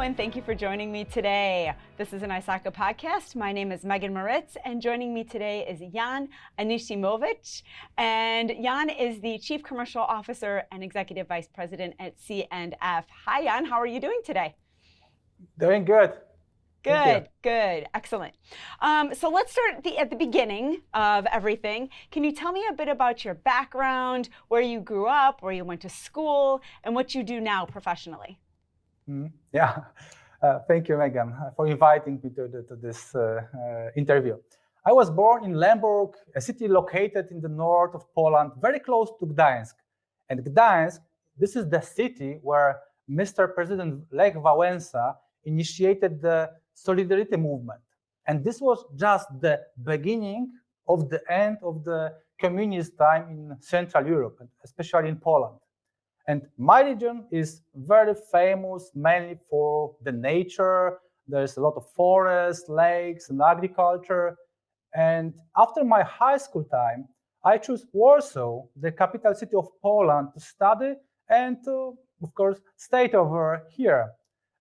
and thank you for joining me today. This is an ISACA podcast. My name is Moritz, and joining me today is Anisimowicz. And Jan is the Chief Commercial Officer and Executive Vice President at C&F. Hi, Jan. How are you doing today? Doing good. Good. Excellent. So let's start at the beginning of everything. Can you tell me a bit about your background, where you grew up, where you went to school, and what you do now professionally? Thank you, Megan, for inviting me to this interview. I was born in Lemberg, a city located in the north of Poland, very close to Gdańsk. And Gdańsk, this is the city where Mr. President Lech Wałęsa initiated the Solidarity movement. And this was just the beginning of the end of the communist time in Central Europe, especially in Poland. And my region is very famous mainly for the nature. There's a lot of forests, lakes, and agriculture. And after my high school time, I chose Warsaw, the capital city of Poland, to study and to, of course, stay over here.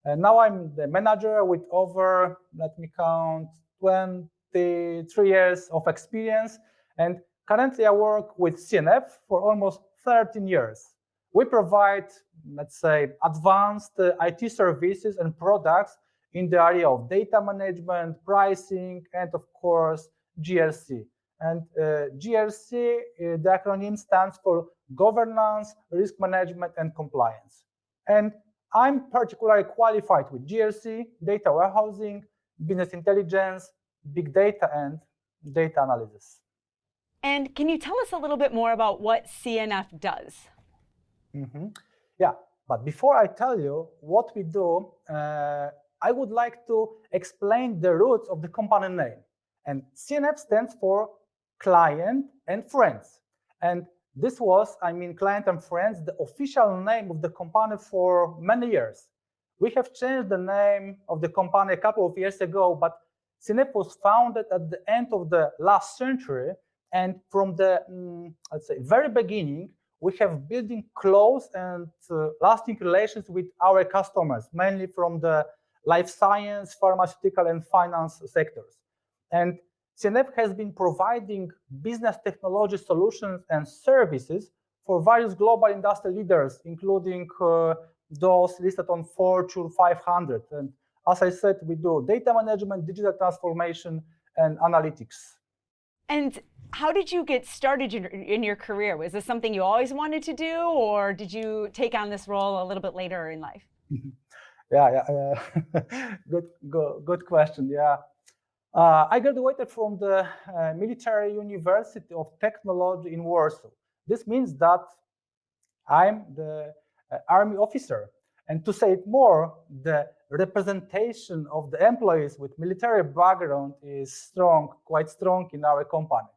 And now I'm the manager with over, let me count, 23 years of experience. And currently I work with C&F for almost 13 years. We provide, let's say, advanced IT services and products in the area of data management, pricing, and of course, GRC. And GRC, the acronym stands for Governance, Risk Management, and Compliance. And I'm particularly qualified with GRC, data warehousing, business intelligence, big data, and data analysis. And can you tell us a little bit more about what C&F does? Yeah, but before I tell you what we do, I would like to explain the roots of the company name. And C&F stands for Client and Friends. And this was, Client and Friends, the official name of the company for many years. We have changed the name of the company a couple of years ago, but C&F was founded at the end of the last century. And from the, let's say, very beginning, we have building close and lasting relations with our customers, mainly from the life science, pharmaceutical, and finance sectors. And C&F has been providing business technology solutions and services for various global industry leaders, including those listed on Fortune 500. And as I said, we do data management, digital transformation, and analytics. And how did you get started in your career? Was this something you always wanted to do, or did you take on this role a little bit later in life? Good question. I graduated from the Military University of Technology in Warsaw. This means that I'm the army officer. And to say it more, the representation of the employees with military background is strong, quite strong in our company.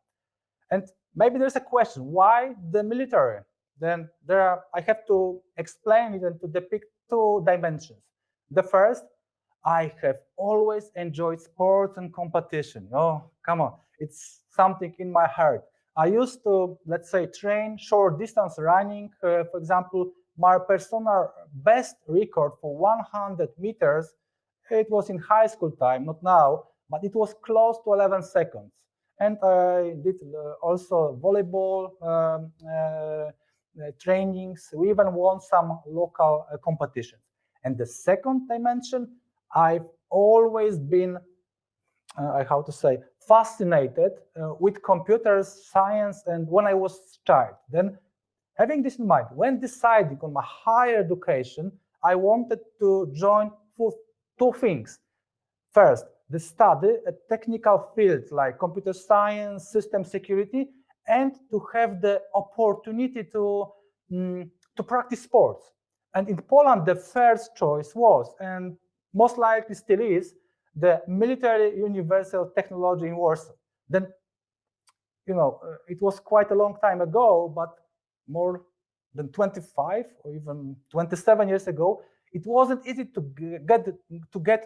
And maybe there's a question, why the military? Then I have to explain it and to depict two dimensions. The first, I have always enjoyed sports and competition. Oh, come on, it's something in my heart. I used to, let's say, train short distance running. For example, my personal best record for 100 meters, it was in high school time, not now, but it was close to 11 seconds. And I did also volleyball trainings. We even won some local competitions. And the second dimension, I've always been, fascinated with computer science. And when I was a child, then having this in mind, when deciding on my higher education, I wanted to join for two things. First, the study at technical fields like computer science, system security, and to have the opportunity to practice sports. And in Poland, the first choice was, and most likely still is, the Military University of Technology in Warsaw. Then, it was quite a long time ago, but more than 25 or even 27 years ago, it wasn't easy to get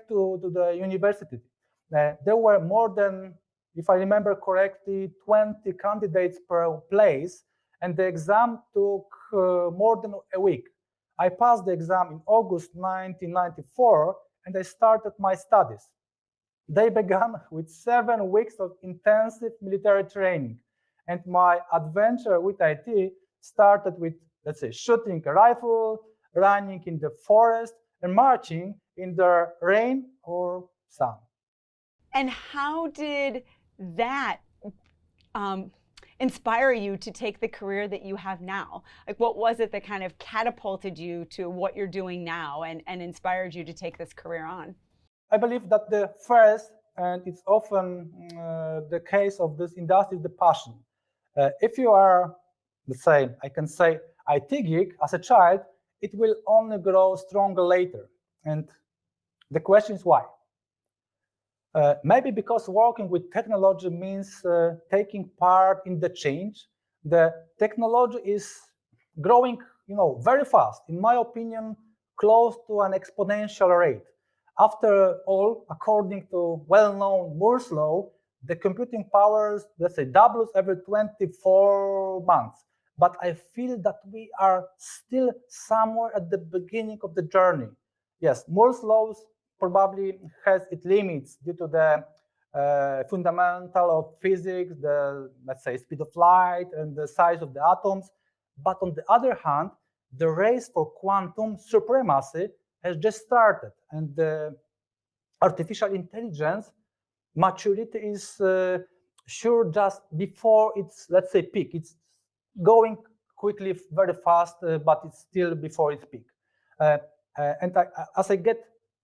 to the university. There were more than, if I remember correctly, 20 candidates per place, and the exam took more than a week. I passed the exam in August 1994, and I started my studies. They began with 7 weeks of intensive military training, and my adventure with IT started with, let's say, shooting a rifle, running in the forest, and marching in the rain or sun. And how did that inspire you to take the career that you have now? Like, what was it that kind of catapulted you to what you're doing now and inspired you to take this career on? I believe that the first, and it's often the case of this industry, is the passion. If you are, let's say, I can say, IT geek as a child, it will only grow stronger later. And the question is why? Maybe because working with technology means taking part in the change. The technology is growing, very fast. In my opinion, close to an exponential rate. After all, according to well-known Moore's law, the computing powers, let's say, doubles every 24 months. But I feel that we are still somewhere at the beginning of the journey. Yes, Moore's law probably has its limits due to the fundamental of physics, the, let's say, speed of light and the size of the atoms. But on the other hand, the race for quantum supremacy has just started, and the artificial intelligence maturity is sure just before its, let's say, peak. It's going quickly, very fast, but it's still before its peak. And as I get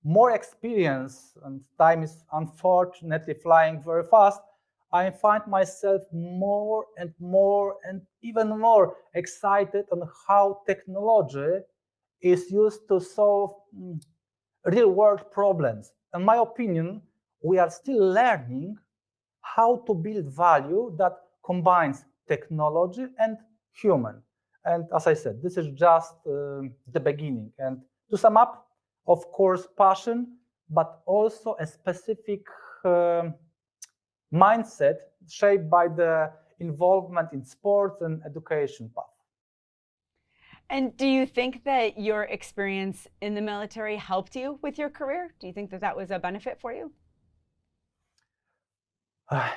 more experience, and time is unfortunately flying very fast, I find myself more and more and even more excited on how technology is used to solve real-world problems. In my opinion, we are still learning how to build value that combines technology and human. And as I said, this is just the beginning. And to sum up, of course, passion, but also a specific mindset shaped by the involvement in sports and education path. And do you think that your experience in the military helped you with your career? Do you think that that was a benefit for you?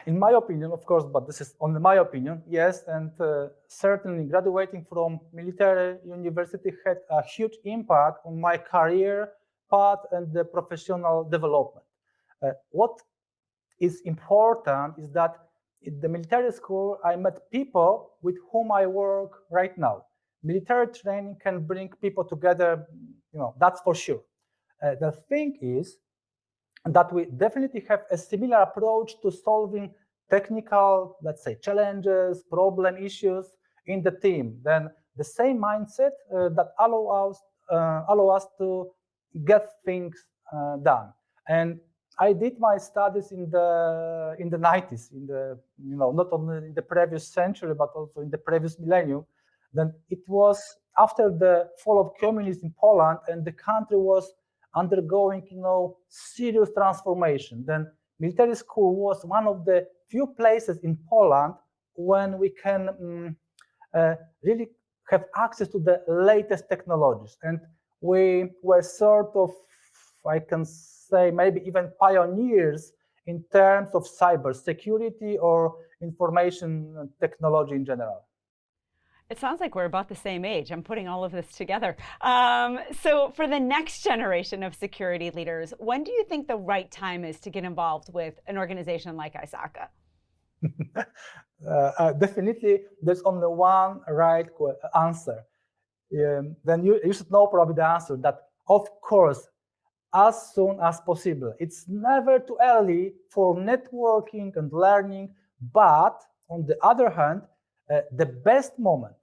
In my opinion, of course, but this is only my opinion, yes, and certainly graduating from military university had a huge impact on my career path and the professional development. What is important is that in the military school, I met people with whom I work right now. Military training can bring people together, that's for sure. The thing is that we definitely have a similar approach to solving technical, let's say, challenges, problem issues in the team. Then the same mindset that allow us to get things done. And I did my studies in the 90s, not only in the previous century but also in the previous millennium. Then it was after the fall of communism in Poland, and the country was undergoing, serious transformation. Then military school was one of the few places in Poland when we can really have access to the latest technologies. And we were sort of, I can say, maybe even pioneers in terms of cybersecurity or information technology in general. It sounds like we're about the same age. I'm putting all of this together. So for the next generation of security leaders, when do you think the right time is to get involved with an organization like ISACA? Definitely, there's only one right answer. Then you should know probably the answer that, of course, as soon as possible. It's never too early for networking and learning, but on the other hand, the best moment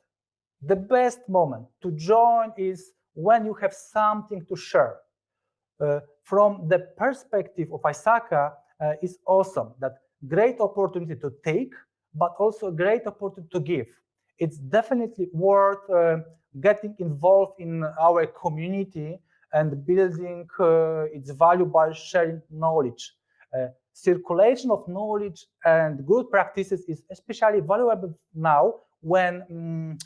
to join is when you have something to share. From the perspective of ISACA, is awesome. That great opportunity to take, but also a great opportunity to give. It's definitely worth getting involved in our community and building its value by sharing knowledge. Circulation of knowledge and good practices is especially valuable now when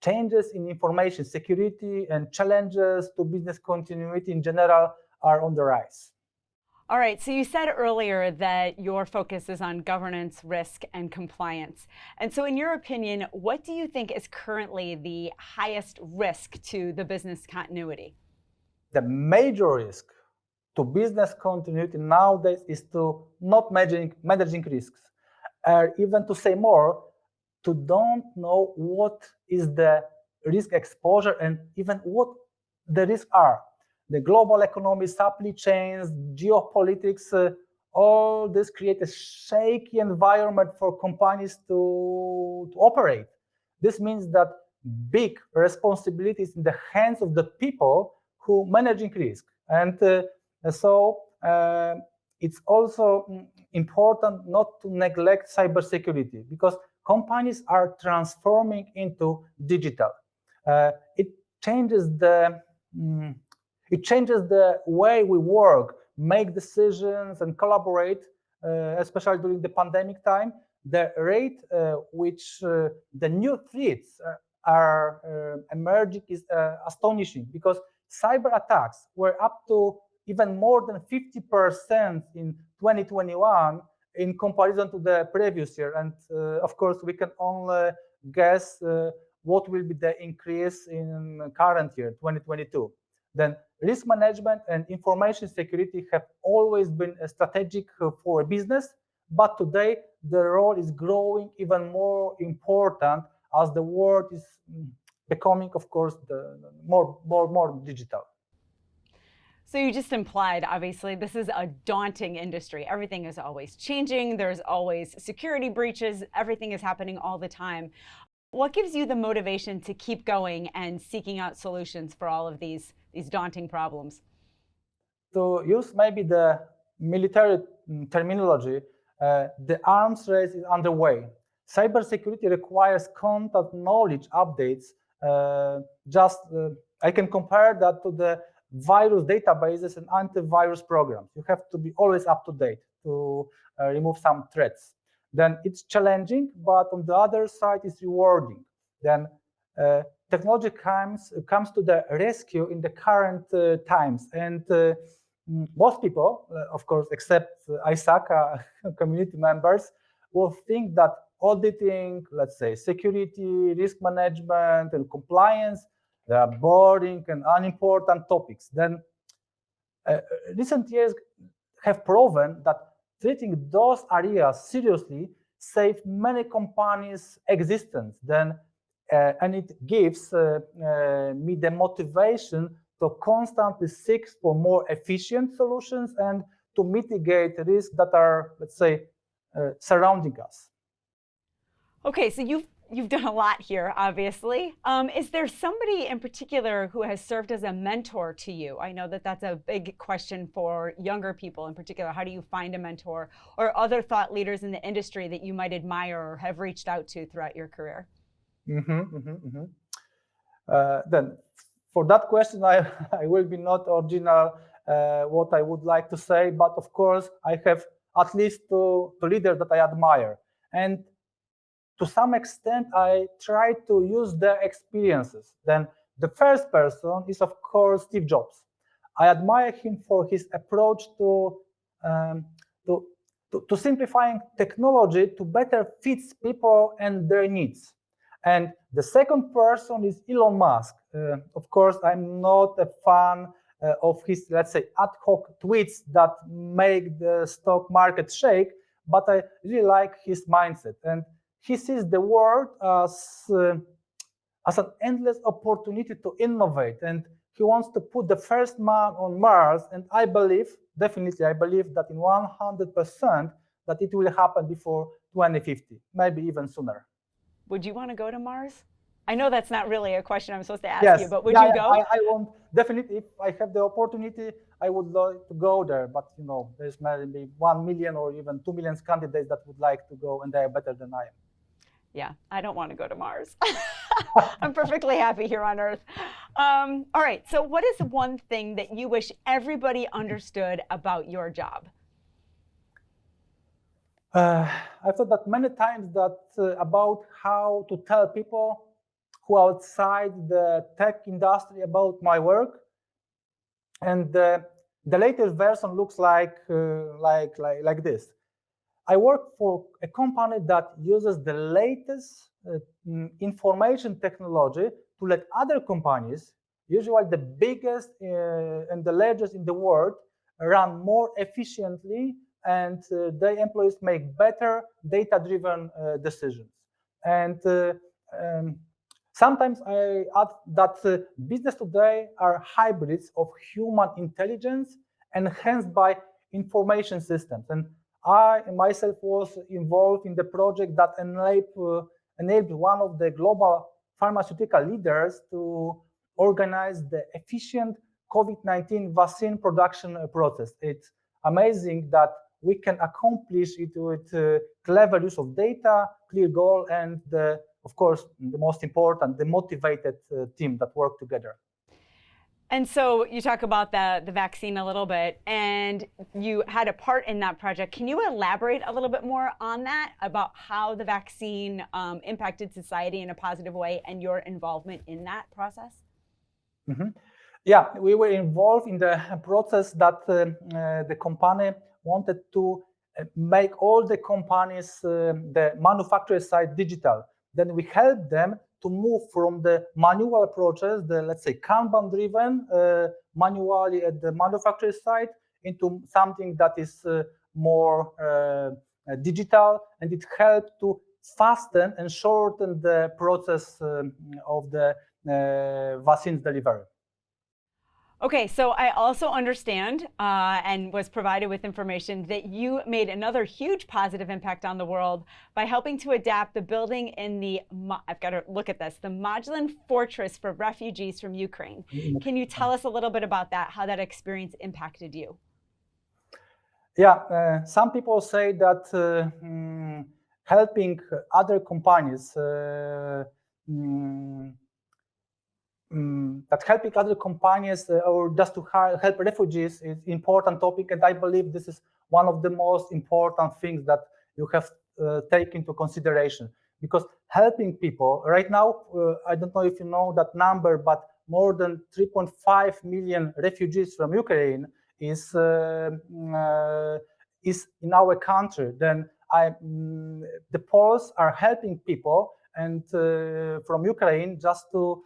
changes in information security and challenges to business continuity in general are on the rise. All right, so you said earlier that your focus is on governance, risk, and compliance. And so in your opinion, what do you think is currently the highest risk to the business continuity? The major risk to business continuity nowadays is to not managing risks, or even to say more, to don't know what is the risk exposure and even what the risks are. The global economy, supply chains, geopolitics, all this create a shaky environment for companies to operate. This means that big responsibilities in the hands of the people who managing risk. And so it's also important not to neglect cybersecurity, because companies are transforming into digital. It changes the way we work, make decisions, and collaborate, especially during the pandemic time. The rate which the new threats are emerging is astonishing, because cyber attacks were up to even more than 50% in 2021 in comparison to the previous year. And of course, we can only guess what will be the increase in current year, 2022. Then risk management and information security have always been strategic for a business, but today the role is growing even more important as the world is becoming, of course, the more digital. So you just implied, obviously, this is a daunting industry. Everything is always changing. There's always security breaches. Everything is happening all the time. What gives you the motivation to keep going and seeking out solutions for all of these daunting problems? To use maybe the military terminology, the arms race is underway. Cybersecurity requires constant knowledge updates. I can compare that to the virus databases and antivirus programs. You have to be always up to date to remove some threats. Then it's challenging, but on the other side, it's rewarding. Then technology comes to the rescue in the current times. And most people, of course, except ISACA community members, will think that auditing, let's say, security, risk management, and compliance, they are boring and unimportant topics. Then recent years have proven that treating those areas seriously save many companies' existence. Then and it gives me the motivation to constantly seek for more efficient solutions and to mitigate risks that are, let's say, surrounding us. Okay, so you've done a lot here, obviously. Is there somebody in particular who has served as a mentor to you? I know that that's a big question for younger people in particular. How do you find a mentor, or other thought leaders in the industry that you might admire or have reached out to throughout your career? Then for that question, I will be not original what I would like to say, but of course I have at least two leaders that I admire. And to some extent, I try to use their experiences. Then the first person is, of course, Steve Jobs. I admire him for his approach to simplifying technology to better fit people and their needs. And the second person is Elon Musk. Of course, I'm not a fan of his, let's say, ad hoc tweets that make the stock market shake, but I really like his mindset. And he sees the world as an endless opportunity to innovate, and he wants to put the first man on Mars. And I believe, definitely, I believe that in 100% that it will happen before 2050, maybe even sooner. Would you want to go to Mars? I know that's not really a question I'm supposed to ask you, but would you go? I want, definitely, if I have the opportunity, I would like to go there. But you know, there's maybe 1 million or even 2 million candidates that would like to go, and they are better than I am. Yeah, I don't want to go to Mars. I'm perfectly happy here on Earth. All right, so what is one thing that you wish everybody understood about your job? I've thought that many times that about how to tell people who are outside the tech industry about my work. And the latest version looks like this. I work for a company that uses the latest information technology to let other companies, usually the biggest and the largest in the world, run more efficiently, and their employees make better data-driven decisions. And sometimes I add that business today are hybrids of human intelligence enhanced by information systems. And I myself was involved in the project that enabled one of the global pharmaceutical leaders to organize the efficient COVID-19 vaccine production process. It's amazing that we can accomplish it with clever use of data, clear goal, and of course, the most important, the motivated team that work together. And so you talk about the vaccine a little bit, and you had a part in that project. Can you elaborate a little bit more on that, about how the vaccine impacted society in a positive way and your involvement in that process? Mm-hmm. Yeah, we were involved in the process that the company wanted to make all the companies, the manufacturer side, digital. Then we helped them to move from the manual approaches, the, let's say, Kanban-driven, manually at the manufacturer side, into something that is more digital, and it helped to fasten and shorten the process of the vaccines delivery. Okay, so I also understand and was provided with information that you made another huge positive impact on the world by helping to adapt the building in the, I've got to look at this, the Modular Fortress for refugees from Ukraine. Can you tell us a little bit about that, how that experience impacted you? Yeah, some people say that helping other companies that helping other companies or just to help refugees is important topic, and I believe this is one of the most important things that you have taken into consideration, because helping people right now, I don't know if you know that number, but more than 3.5 million refugees from Ukraine is in our country. Then the Poles are helping people and from Ukraine just to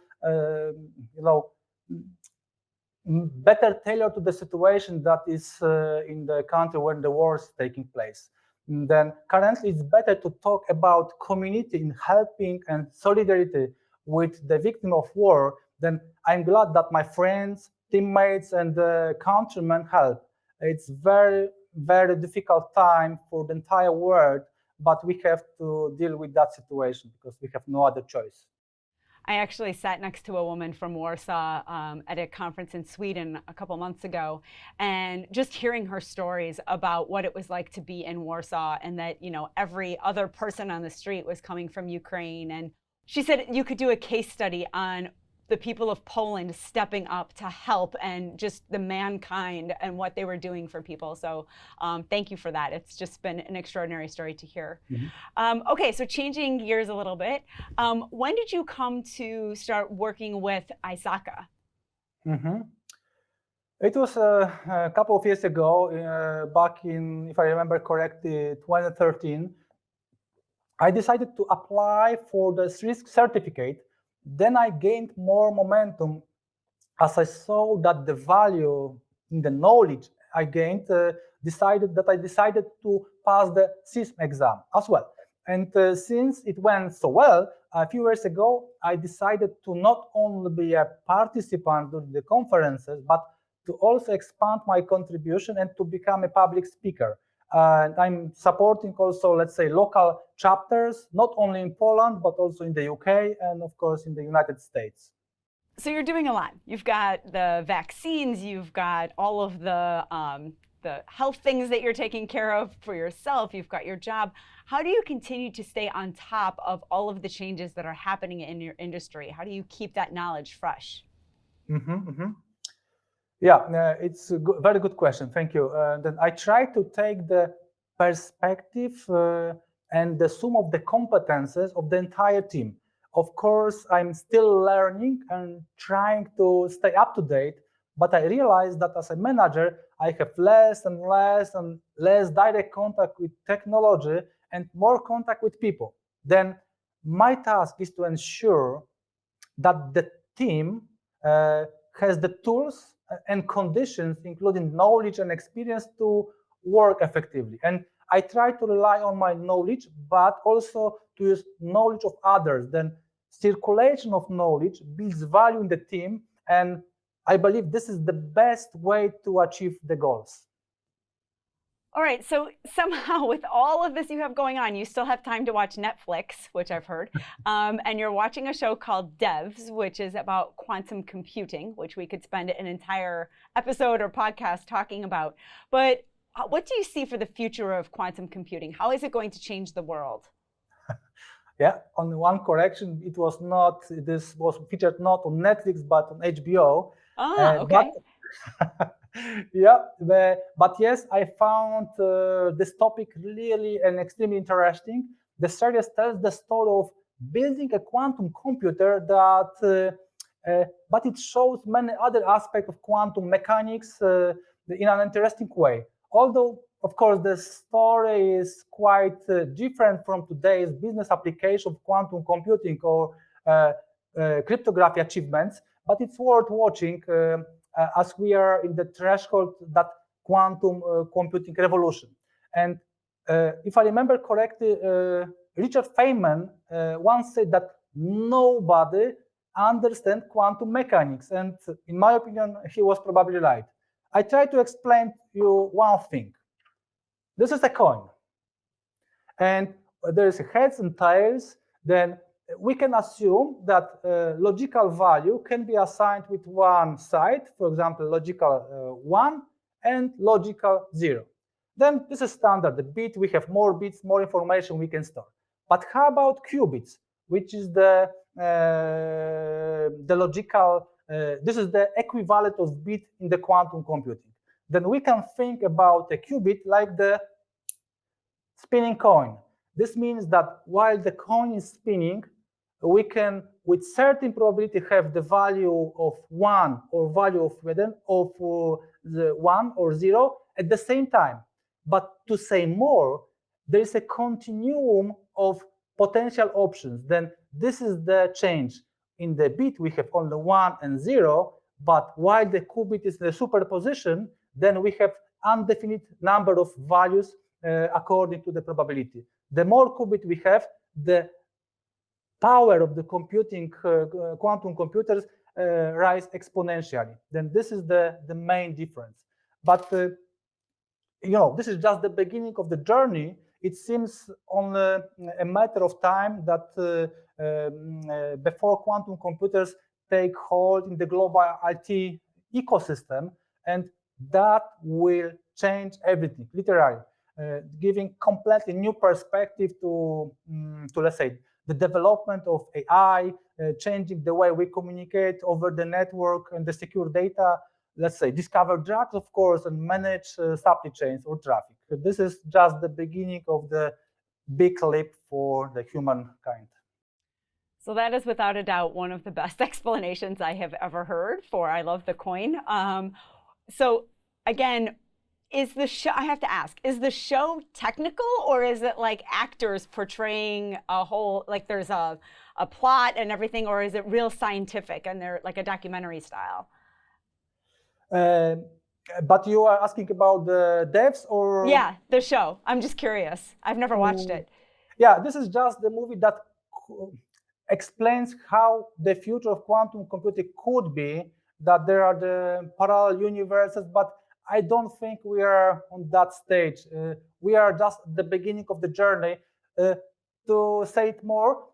better tailor to the situation that is in the country where the war is taking place. And then currently it's better to talk about community in helping and solidarity with the victim of war. Then I'm glad that my friends, teammates, and countrymen help. It's very, very difficult time for the entire world, but we have to deal with that situation because we have no other choice. I actually sat next to a woman from Warsaw at a conference in Sweden a couple months ago, and just hearing her stories about what it was like to be in Warsaw, and that, every other person on the street was coming from Ukraine. And she said you could do a case study on the people of Poland stepping up to help, and just the mankind and what they were doing for people. So thank you for that. It's just been an extraordinary story to hear. Mm-hmm. Okay, so changing gears a little bit. When did you come to start working with ISACA? Mm-hmm. It was a couple of years ago, back in, if I remember correctly, 2013. I decided to apply for the risk certificate. Then I gained more momentum as I saw that the value in the knowledge I gained. Decided to pass the CISM exam as well. And since it went so well, a few years ago, I decided to not only be a participant during the conferences, but to also expand my contribution and to become a public speaker. And I'm supporting also, let's say, local chapters, not only in Poland, but also in the UK and, of course, in the United States. So you're doing a lot. You've got the vaccines, you've got all of the health things that you're taking care of for yourself, you've got your job. How do you continue to stay on top of all of the changes that are happening in your industry? How do you keep that knowledge fresh? Mm-hmm, mm-hmm. Yeah, it's a very good question. Thank you. Then I try to take the perspective and the sum of the competences of the entire team. Of course, I'm still learning and trying to stay up to date, But I realized that as a manager, I have less and less direct contact with technology and more contact with people. Then my task is to ensure that the team has the tools and conditions, including knowledge and experience, to work effectively. And I try to rely on my knowledge, but also to use knowledge of others. Then circulation of knowledge builds value in the team, and I believe this is the best way to achieve the goals. All right, so somehow with all of this you have going on, you still have time to watch Netflix, which I've heard, and you're watching a show called Devs, which is about quantum computing, which we could spend an entire episode or podcast talking about. But what do you see for the future of quantum computing? How is it going to change the world? Yeah, on one correction, this was featured not on Netflix, but on HBO. Okay. Yeah, but yes, I found this topic really and extremely interesting. The series tells the story of building a quantum computer but it shows many other aspects of quantum mechanics in an interesting way. Although, of course, the story is quite different from today's business application of quantum computing or cryptography achievements, but it's worth watching as we are in the threshold that quantum computing revolution. And if I remember correctly, Richard Feynman once said that nobody understands quantum mechanics. And in my opinion, he was probably right. I try to explain to you one thing. This is a coin. And there's heads and tails. Then we can assume that logical value can be assigned with one side, for example, logical 1 and logical 0. Then this is standard. The bit, we have more bits, more information we can store. But how about qubits, which is the logical, this is the equivalent of bit in the quantum computing. Then we can think about a qubit like the spinning coin. This means that while the coin is spinning, we can, with certain probability, have the value of 1 or value of the 1 or 0 at the same time. But to say more, there is a continuum of potential options. Then this is the change. In the bit, we have only 1 and 0, but while the qubit is the superposition, then we have indefinite number of values according to the probability. The more qubit we have, the power of the computing quantum computers rise exponentially. Then this is the main difference. But this is just the beginning of the journey. It seems only a matter of time that before quantum computers take hold in the global IT ecosystem, and that will change everything, literally, giving completely new perspective to let's say, the development of AI, changing the way we communicate over the network and the secure data, let's say, discover drugs, of course, and manage supply chains or traffic. This is just the beginning of the big leap for the humankind. So that is without a doubt one of the best explanations I have ever heard for I love the coin. So again, I have to ask, is the show technical, or is it like actors portraying a whole, like there's a plot and everything, or is it real scientific and they're like a documentary style? But you are asking about the devs or? Yeah, the show. I'm just curious. I've never watched it. Yeah, this is just the movie that explains how the future of quantum computing could be, that there are the parallel universes, but I don't think we are on that stage. We are just at the beginning of the journey. To say it more,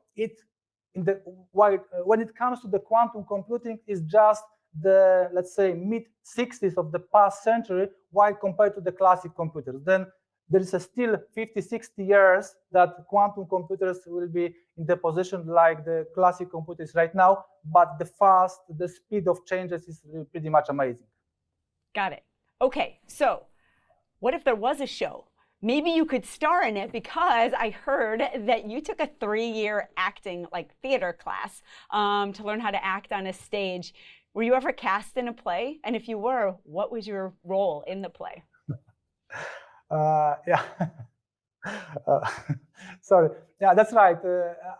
when it comes to the quantum computing, is just the, let's say, mid-60s of the past century, while compared to the classic computers. Then there is still 50, 60 years that quantum computers will be in the position like the classic computers right now, but the speed of changes is pretty much amazing. Got it. Okay, so what if there was a show maybe you could star in it, because I heard that you took a 3-year acting, like theater class, to learn how to act on a stage. Were you ever cast in a play? And if you were, what was your role in the play? Yeah. Uh, sorry. Yeah, that's right.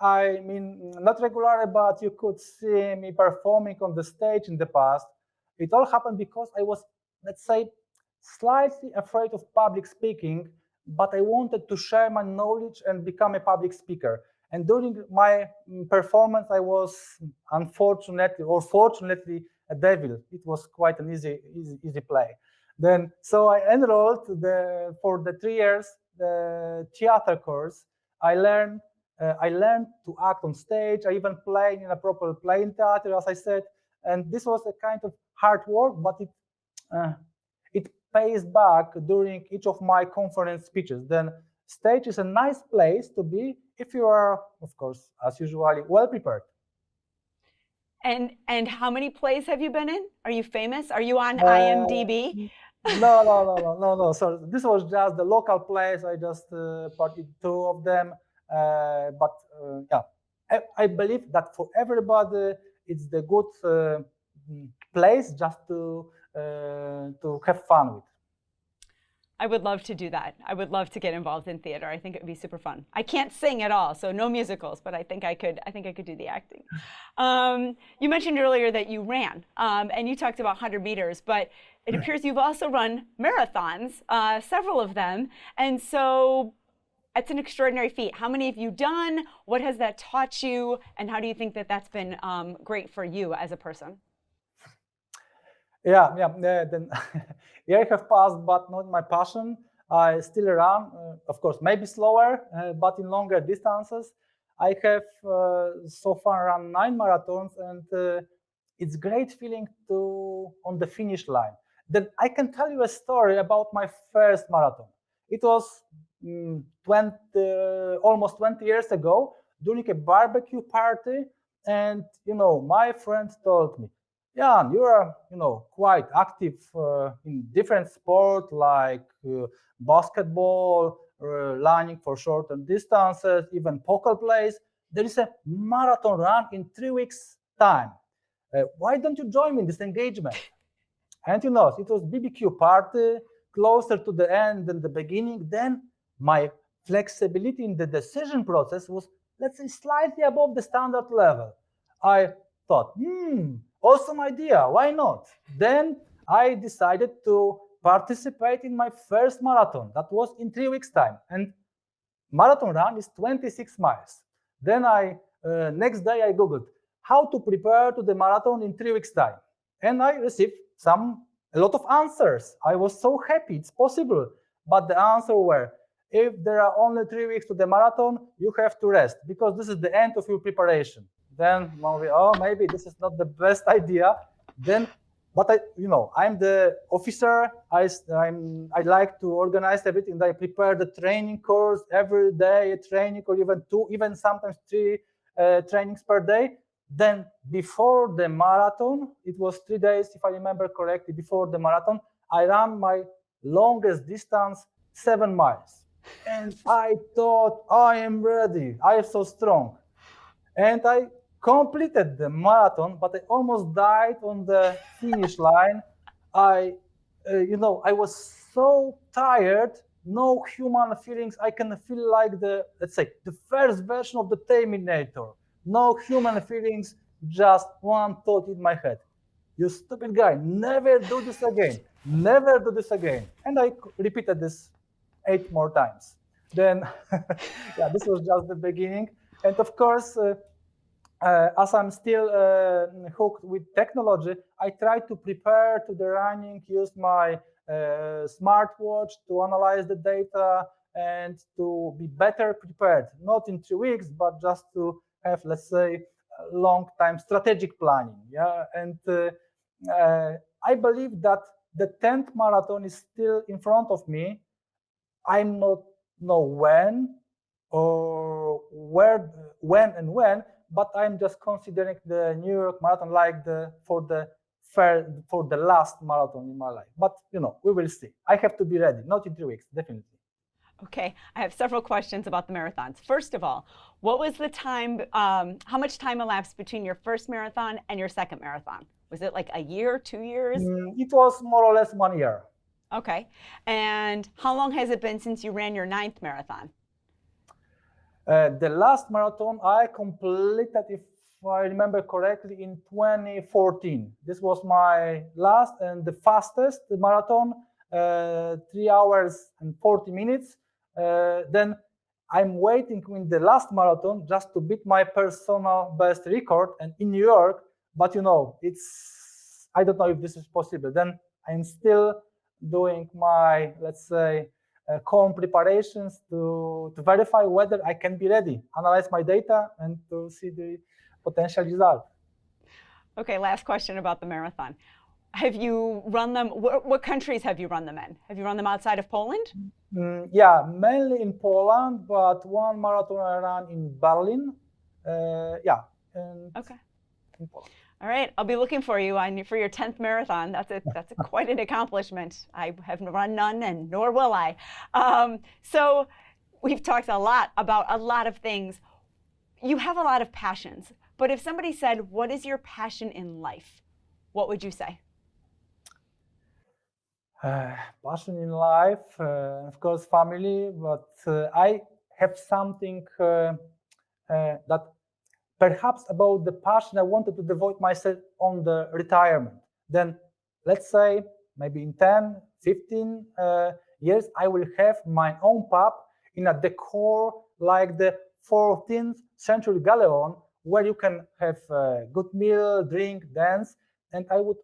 I mean, not regularly, but you could see me performing on the stage in the past. It all happened because I was, let's say, slightly afraid of public speaking, but I wanted to share my knowledge and become a public speaker. And during my performance, I was unfortunately or fortunately a devil. It was quite an easy play. Then, so I enrolled for the 3 years the theater course. I learned to act on stage. I even played in a proper playing theater, as I said. And this was a kind of hard work, but it pays back during each of my conference speeches. Then stage is a nice place to be if you are, of course, as usually, well prepared. And how many plays have you been in? Are you famous? Are you on IMDb? No. So this was just the local plays. I just parted 2 of them. But yeah, I believe that for everybody, it's the good place just to have fun with. I would love to do that. I would love to get involved in theater. I think it would be super fun. I can't sing at all, so no musicals, but I think I could do the acting. You mentioned earlier that you ran, and you talked about 100 meters, but it appears you've also run marathons, several of them, and so it's an extraordinary feat. How many have you done? What has that taught you? And how do you think that that's been great for you as a person? Yeah. Then years have passed, but not my passion. I still run, of course, maybe slower, but in longer distances. I have so far run 9 marathons, and it's great feeling to on the finish line. Then I can tell you a story about my first marathon. It was almost 20 years ago during a barbecue party, and my friend told me, "Yeah, you are quite active in different sports like basketball, running for shorter distances, even poker plays. There is a marathon run in 3 weeks time. Why don't you join me in this engagement?" And it was BBQ party, closer to the end than the beginning. Then my flexibility in the decision process was, let's say, slightly above the standard level. I thought, awesome idea, why not? Then I decided to participate in my first marathon. That was in 3 weeks' time. And marathon run is 26 miles. Then next day I Googled how to prepare to the marathon in 3 weeks' time. And I received a lot of answers. I was so happy it's possible. But the answer were, if there are only 3 weeks to the marathon, you have to rest because this is the end of your preparation. Then maybe this is not the best idea. But I'm the officer. I like to organize everything. I prepare the training course every day, a training or even 2, even sometimes 3 trainings per day. Then before the marathon, it was 3 days, if I remember correctly, before the marathon, I ran my longest distance, 7 miles. And I thought, I am ready. I am so strong. And I completed the marathon, but I almost died on the finish line. I was so tired, no human feelings. I can feel like let's say, the first version of the Terminator. No human feelings, just one thought in my head. You stupid guy, never do this again. Never do this again. And I repeated this 8 more times. Then, yeah, this was just the beginning. And of course, as I'm still hooked with technology, I try to prepare to the running, use my smartwatch to analyze the data and to be better prepared, not in 3 weeks, but just to have, let's say, long-time strategic planning. Yeah, and I believe that the 10th marathon is still in front of me. I not know when or where, when, but I'm just considering the New York Marathon like for the last marathon in my life. But we will see. I have to be ready, not in 3 weeks, definitely. Okay, I have several questions about the marathons. First of all, what was the time, how much time elapsed between your first marathon and your second marathon? Was it like a year, 2 years? It was more or less 1 year. Okay, and how long has it been since you ran your 9th marathon? The last marathon I completed, if I remember correctly, in 2014. This was my last and the fastest marathon, 3 hours and 40 minutes. Then I'm waiting in the last marathon just to beat my personal best record and in New York, but I don't know if this is possible. Then I'm still doing my, let's say, calm preparations to verify whether I can be ready, analyze my data, and to see the potential result. Okay, last question about the marathon. Have you run them, what countries have you run them in? Have you run them outside of Poland? Yeah, mainly in Poland, but one marathon I ran in Berlin. Okay. In Poland. All right, I'll be looking for you for your 10th marathon. That's quite an accomplishment. I have run none, and nor will I. So we've talked a lot about a lot of things. You have a lot of passions, but if somebody said, what is your passion in life? What would you say? Passion in life, of course, family, but I have something that perhaps about the passion I wanted to devote myself on the retirement. Then let's say maybe in 10, 15 years, I will have my own pub in a decor like the 14th century Galeon, where you can have a good meal, drink, dance. And I would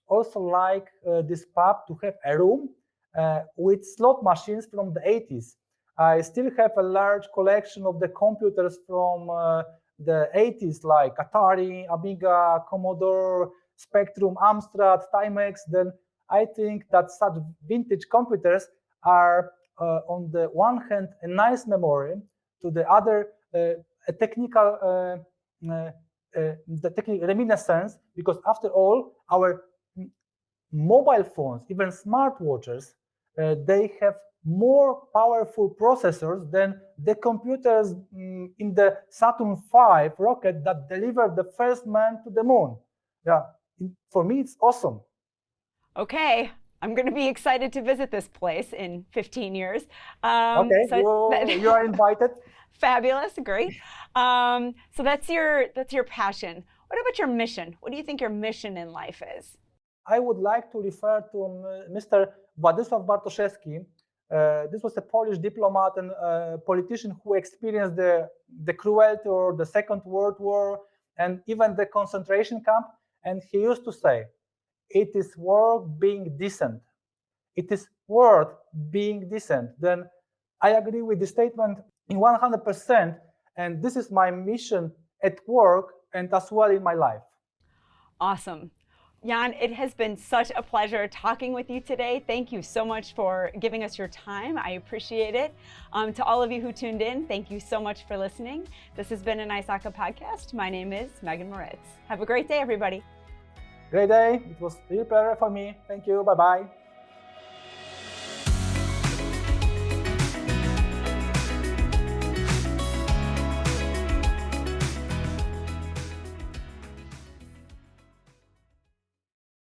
also like this pub to have a room with slot machines from the 80s. I still have a large collection of the computers from the 80s, like Atari, Amiga, Commodore, Spectrum, Amstrad, Timex. Then I think that such vintage computers are, on the one hand, a nice memory, to the other, a technical the technical reminiscence, because after all, our mobile phones, even smartwatches, they have more powerful processors than the computers in the Saturn V rocket that delivered the first man to the moon. Yeah, for me, it's awesome. Okay, I'm going to be excited to visit this place in 15 years. Okay, you are invited. Fabulous, great. So that's your passion. What about your mission? What do you think your mission in life is? I would like to refer to Mr. Władysław Bartoszewski. This was a Polish diplomat and politician who experienced the cruelty or the Second World War and even the concentration camp. And he used to say, it is worth being decent. It is worth being decent. Then I agree with the statement in 100%. And this is my mission at work and as well in my life. Awesome. Jan, it has been such a pleasure talking with you today. Thank you so much for giving us your time. I appreciate it. To all of you who tuned in, thank you so much for listening. This has been an ISACA podcast. My name is Megan Moritz. Have a great day, everybody. Great day. It was a real pleasure for me. Thank you. Bye-bye.